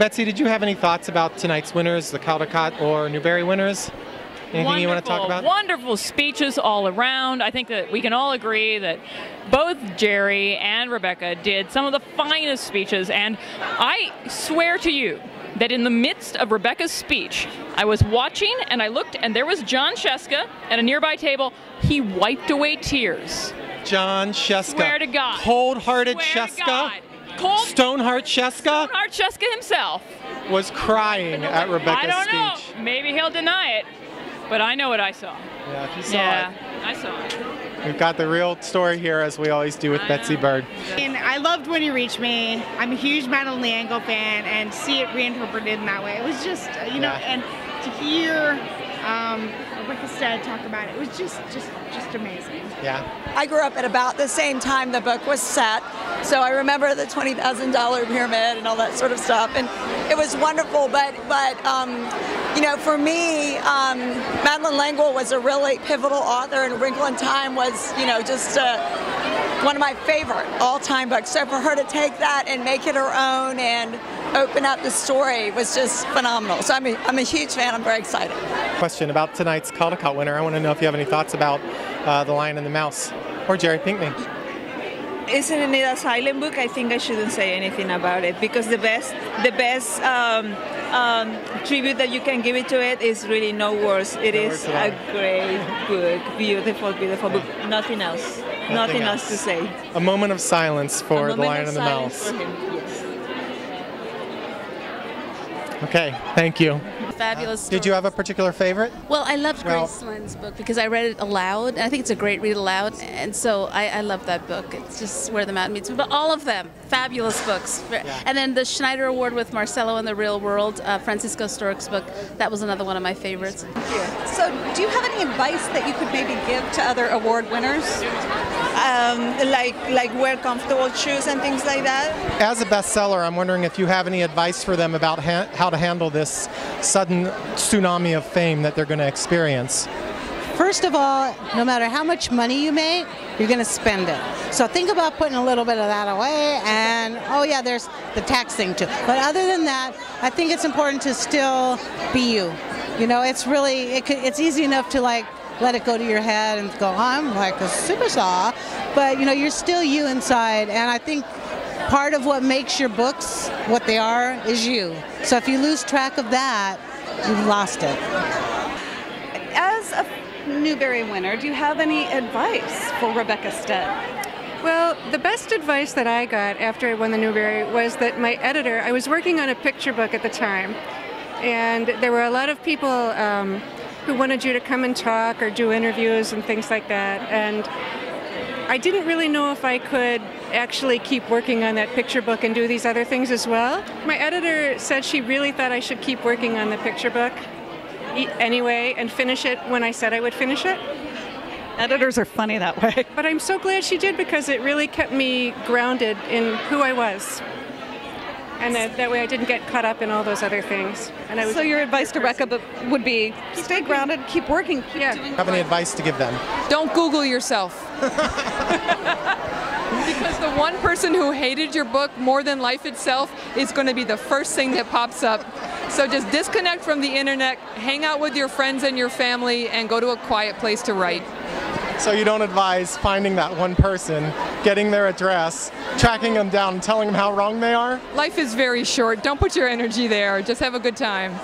Betsy, did you have any thoughts about tonight's winners, the Caldecott or Newbery winners? Anything you want to talk about? Wonderful speeches all around. I think that we can all agree that both Jerry and Rebecca did some of the finest speeches, and I swear to you that in the midst of Rebecca's speech, I was watching and I looked and there was John Sheska at a nearby table. He wiped away tears. John Sheska. Swear to God. Cold-hearted Swear to Sheska. God. Cold Stoneheart Sheska. Stoneheart Sheska himself Was crying at Rebecca's I don't know. speech. Maybe he'll deny it, but I know what I saw. Yeah, if you saw it. I saw it. We've got the real story here, as we always do with Betsy Bird. And I loved When You Reach Me. I'm a huge Madeline L'Engle fan, and see it reinterpreted in that way. It was just, and to hear Rebecca Stead talk about it was just amazing. Yeah. I grew up at about the same time the book was set, so I remember the $20,000 pyramid and all that sort of stuff, and it was wonderful. But for me, Madeline L'Engle was a really pivotal author, and A Wrinkle in Time was, just one of my favorite all-time books. So for her to take that and make it her own and open up the story was just phenomenal. So I'm a huge fan. I'm very excited. Question about tonight's Caldecott winner. I want to know if you have any thoughts about The Lion and the Mouse, or Jerry Pinkney. Isn't it a silent book? I think I shouldn't say anything about it, because the best tribute that you can give it to it is really no words. It is a great book, beautiful, beautiful book. Nothing else. Nothing else to say. A moment of silence for The Lion and the Mouse. Yes. Okay, thank you. Fabulous. Did you have a particular favorite? Well, I loved Grace Lynn's book because I read it aloud, and I think it's a great read aloud, and so I love that book. It's just Where the Mountain Meets. But all of them, fabulous books. Yeah. And then the Schneider Award with Marcello in the Real World, Francisco Stork's book, that was another one of my favorites. So do you have any advice that you could maybe give to other award winners? Like wear comfortable shoes and things like that. As a bestseller, I'm wondering if you have any advice for them about how to handle this sudden tsunami of fame that they're going to experience. First of all, no matter how much money you make, you're going to spend it. So think about putting a little bit of that away, and there's the tax thing too. But other than that, I think it's important to still be you. It's really, it's easy enough to let it go to your head and go, I'm like a superstar, but you're still you inside, and I think part of what makes your books what they are is you. So if you lose track of that, you've lost it. As a Newbery winner, do you have any advice for Rebecca Stead? Well, the best advice that I got after I won the Newbery was that my editor, I was working on a picture book at the time, and there were a lot of people who wanted you to come and talk or do interviews and things like that, and I didn't really know if I could actually keep working on that picture book and do these other things as well. My editor said she really thought I should keep working on the picture book anyway and finish it when I said I would finish it. Editors are funny that way. But I'm so glad she did, because it really kept me grounded in who I was. And that way I didn't get caught up in all those other things. And I was so your advice to Rebecca would be stay grounded, keep working, keep doing. Have any advice to give them? Don't Google yourself. Because the one person who hated your book more than life itself is going to be the first thing that pops up. So just disconnect from the internet, hang out with your friends and your family, and go to a quiet place to write. So you don't advise finding that one person, getting their address, tracking them down, and telling them how wrong they are? Life is very short. Don't put your energy there. Just have a good time.